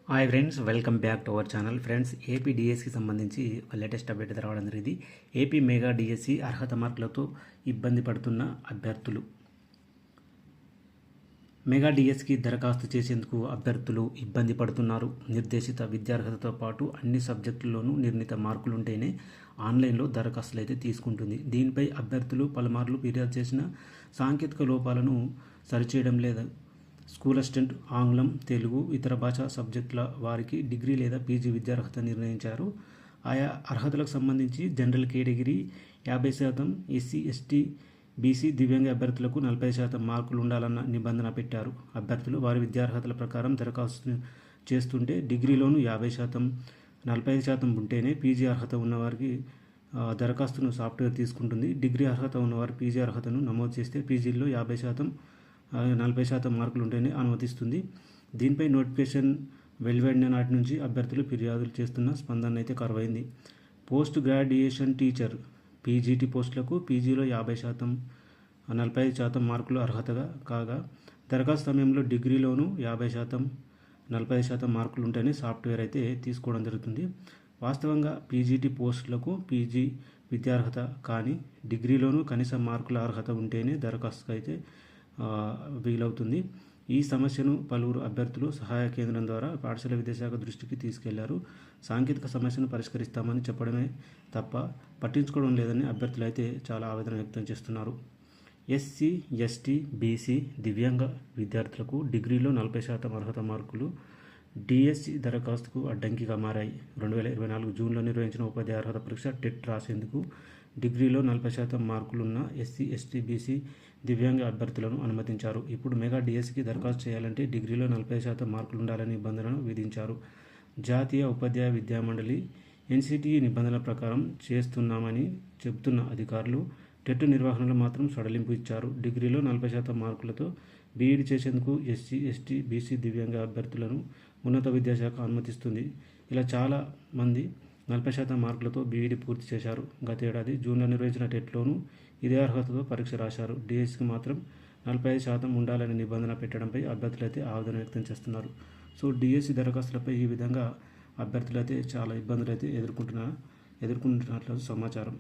Hi friends, welcome back to our channel. Friends, AP డిఎస్సికి సంబంధించి latest update రావడం జరిగింది. ఏపీ మెగా డిఎస్సి అర్హత మార్కులతో ఇబ్బంది పడుతున్న అభ్యర్థులు. మెగా డిఎస్సికి దరఖాస్తు చేసేందుకు అభ్యర్థులు ఇబ్బంది పడుతున్నారు. నిర్దేశిత విద్యార్హతతో పాటు అన్ని సబ్జెక్టుల్లోనూ నిర్ణీత మార్కులుంటేనే ఆన్లైన్లో దరఖాస్తులు అయితే తీసుకుంటుంది. దీనిపై అభ్యర్థులు పలుమార్లు ఫిర్యాదు చేసిన సాంకేతిక లోపాలను సరిచేయడం లేదు. స్కూల్ అసిస్టెంట్, ఆంగ్లం, తెలుగు, ఇతర భాషా సబ్జెక్టుల వారికి డిగ్రీ లేదా పీజీ విద్యార్హత నిర్ణయించారు. ఆయా అర్హతలకు సంబంధించి general category 50%, SC, ST, BC, దివ్యాంగ అభ్యర్థులకు 40% మార్కులు ఉండాలన్న నిబంధన పెట్టారు. అభ్యర్థులు వారి విద్యార్హతల ప్రకారం దరఖాస్తు చేస్తుంటే డిగ్రీలోనూ 50%, 45% ఉంటేనే పీజీ అర్హత ఉన్నవారికి దరఖాస్తును సాఫ్ట్వేర్ తీసుకుంటుంది. డిగ్రీ అర్హత ఉన్నవారు పీజీ అర్హతను నమోదు చేస్తే పీజీల్లో 50%, 40% మార్కులు ఉంటేనే అనుమతిస్తుంది. దీనిపై నోటిఫికేషన్ వెలువడిన నాటి నుంచి అభ్యర్థులు ఫిర్యాదులు చేస్తున్న స్పందన అయితే కరువైంది. పోస్ట్ గ్రాడ్యుయేషన్ టీచర్, పీజీటీ పోస్టులకు పీజీలో 50%, 45% మార్కులు అర్హతగా కాగా దరఖాస్తు సమయంలో డిగ్రీలోనూ 50%, 40% మార్కులు ఉంటేనే సాఫ్ట్వేర్ అయితే తీసుకోవడం జరుగుతుంది. వాస్తవంగా పీజీటీ పోస్టులకు పీజీ విద్యార్హత కానీ డిగ్రీలోనూ కనీస మార్కుల అర్హత ఉంటేనే దరఖాస్తుకు అయితే వీలవుతుంది. ఈ సమస్యను పలువురు అభ్యర్థులు సహాయ కేంద్రం ద్వారా పాఠశాల విద్యాశాఖ దృష్టికి తీసుకెళ్లారు. సాంకేతిక సమస్యను పరిష్కరిస్తామని చెప్పడమే తప్ప పట్టించుకోవడం లేదని అభ్యర్థులు అయితే చాలా ఆవేదన వ్యక్తం చేస్తున్నారు. ఎస్సీ, ఎస్టీ, బీసీ, దివ్యాంగ విద్యార్థులకు డిగ్రీలో 40% అర్హత మార్కులు డిఎస్సి దరఖాస్తుకు అడ్డంకిగా మారాయి. 2024 జూన్లో నిర్వహించిన ఉపాధ్యాయ అర్హత పరీక్ష టెట్ రాసేందుకు డిగ్రీలో 40% మార్కులున్న ఎస్సీ, ఎస్టీ, బీసీ, దివ్యాంగ అభ్యర్థులను అనుమతించారు. ఇప్పుడు మెగా డిఎస్సికి దరఖాస్తు చేయాలంటే డిగ్రీలో 40% మార్కులు ఉండాలని నిబంధనను విధించారు. జాతీయ ఉపాధ్యాయ విద్యామండలి ఎన్సిటిఈ నిబంధనల ప్రకారం చేస్తున్నామని చెబుతున్న అధికారులు టెట్ నిర్వహణలో మాత్రం సడలింపు ఇచ్చారు. డిగ్రీలో 40% మార్కులతో బీఈడీ చేసేందుకు ఎస్సీ, ఎస్టీ, బీసీ, దివ్యాంగ అభ్యర్థులను ఉన్నత విద్యాశాఖ అనుమతిస్తుంది. ఇలా చాలా మంది 40% మార్కులతో బీఈడీ పూర్తి చేశారు. గతేడాది జూన్లో నిర్వహించిన టెట్లోనూ ఇదే అర్హతతో పరీక్ష రాశారు. డిఎస్సికి మాత్రం 45% ఉండాలనే నిబంధన పెట్టడంపై అభ్యర్థులు అయితే ఆవేదన వ్యక్తం చేస్తున్నారు. సో డిఎస్సి దరఖాస్తులపై ఈ విధంగా అభ్యర్థులు అయితే చాలా ఇబ్బందులు అయితే ఎదుర్కొంటున్నట్లు సమాచారం.